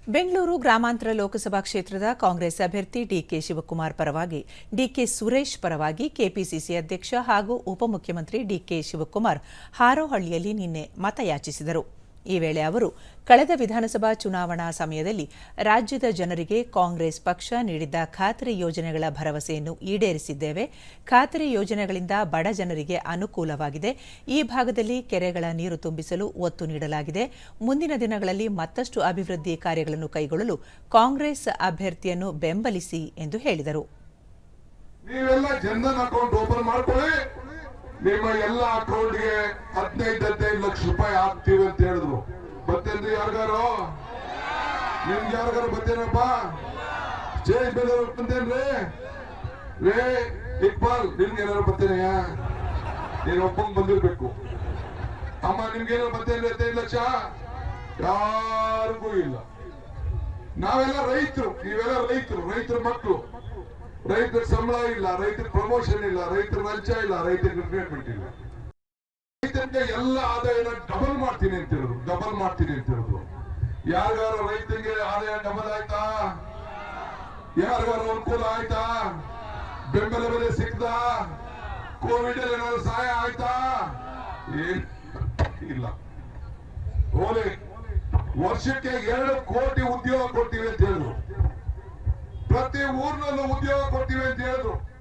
ಬೆಂಗಳೂರು ಗ್ರಾಮಾಂತರ ಲೋಕಸಭಾ ಕ್ಷೇತ್ರದ ಕಾಂಗ್ರೆಸ್ ಅಭ್ಯರ್ಥಿ ಡಿಕೆ ಶಿವಕುಮಾರ್ ಪರವಾಗಿ ಡಿಕೆ ಸುರೇಶ್ ಪರವಾಗಿ ಕೆಪಿಸಿಸಿ ಅಧ್ಯಕ್ಷ ಹಾಗೂ ಉಪಮುಖ್ಯಮಂತ್ರಿ ಡಿಕೆ ಶಿವಕುಮಾರ್ ಹಾರೋಹಳ್ಳಿಯಲ್ಲಿ ನಿನ್ನೆ ಮತಯಾಚಿಸಿದರು. ಈ ವೇಳೆ ಅವರು ಕಳೆದ ವಿಧಾನಸಭಾ ಚುನಾವಣಾ ಸಮಯದಲ್ಲಿ ರಾಜ್ಯದ ಜನರಿಗೆ ಕಾಂಗ್ರೆಸ್ ಪಕ್ಷ ನೀಡಿದ್ದ ಖಾತರಿ ಯೋಜನೆಗಳ ಭರವಸೆಯನ್ನು ಈಡೇರಿಸಿದ್ದೇವೆ. ಖಾತರಿ ಯೋಜನೆಗಳಿಂದ ಬಡ ಜನರಿಗೆ ಅನುಕೂಲವಾಗಿದೆ. ಈ ಭಾಗದಲ್ಲಿ ಕೆರೆಗಳ ನೀರು ತುಂಬಿಸಲು ಒತ್ತು ನೀಡಲಾಗಿದೆ. ಮುಂದಿನ ದಿನಗಳಲ್ಲಿ ಮತ್ತಷ್ಟು ಅಭಿವೃದ್ಧಿ ಕಾರ್ಯಗಳನ್ನು ಕೈಗೊಳ್ಳಲು ಕಾಂಗ್ರೆಸ್ ಅಭ್ಯರ್ಥಿಯನ್ನು ಬೆಂಬಲಿಸಿ ಎಂದು ಹೇಳಿದರು. ನಿಮ್ಮ ಎಲ್ಲ ಅಕೌಂಟ್ಗೆ 15 ಲಕ್ಷ ರೂಪಾಯಿ ಹಾಕ್ತೀವಿ ಅಂತ ಹೇಳಿದ್ರು. ಬರ್ತೇನ್ರಿ ಯಾರಿಗಾರು? ನಿಮ್ಗೆ ಯಾರಿಗಾರು ಬರ್ತೇನಪ್ಪ? ಸ್ಟೇಜ್ ಮೇಲೆ ಬಂತೇನ್ರಿ? ರೇ ಇಕ್ಬಾಲ್, ನಿಮ್ಗೆ ಏನಾರು ಬರ್ತೇನೆಯ? ನೀನ್ ಒಬ್ಬಂಗ್ ಬಂದಿರ್ಬೇಕು. ಅಮ್ಮ ನಿಮ್ಗೆ ಏನಾರು ಬರ್ತೇನ್ರಿ 15 ಲಕ್ಷ? ಯಾರಿಗೂ ಇಲ್ಲ. ನಾವೆಲ್ಲ ರೈತರು, ನೀವೆಲ್ಲ ರೈತರ ಮಕ್ಕಳು. ರೈತರ ಸಂಬಳ ಇಲ್ಲ, ರೈತರ ಪ್ರಮೋಷನ್ ಇಲ್ಲ, ರೈತರ ಲಂಚ ಇಲ್ಲ, ರೈತರ ರಿಕ್ರೂಟ್ಮೆಂಟ್ ಇಲ್ಲ. ರೈತರಿಗೆ ಎಲ್ಲ ಆದಾಯನ ಡಬಲ್ ಮಾಡ್ತೀನಿ ಅಂತಿರೋದು. ಯಾರಿಗಾರ ರೈತರಿಗೆ ಆದಾಯ ಡಬಲ್ ಆಯ್ತಾ? ಯಾರಿಗಾರ ಅನುಕೂಲ ಆಯ್ತಾ? ಬೆಂಬಲ ಬೆಲೆ ಸಿಕ್ತ? ಕೋವಿಡ್ ಅಲ್ಲಿ ಏನಾದ್ರು ಸಹಾಯ ಆಯ್ತಾ? ಇಲ್ಲ. ಓಲೆ ವರ್ಷಕ್ಕೆ 2 ಕೋಟಿ ಉದ್ಯೋಗ ಕೊಡ್ತೀವಿ ಅಂತ ಹೇಳಿದ್ರು. ಪ್ರತಿ ಊರಿನಲ್ಲೂ ಉದ್ಯೋಗ ಕೊಡ್ತೀವಿ ಅಂತ ಹೇಳಿದ್ರು.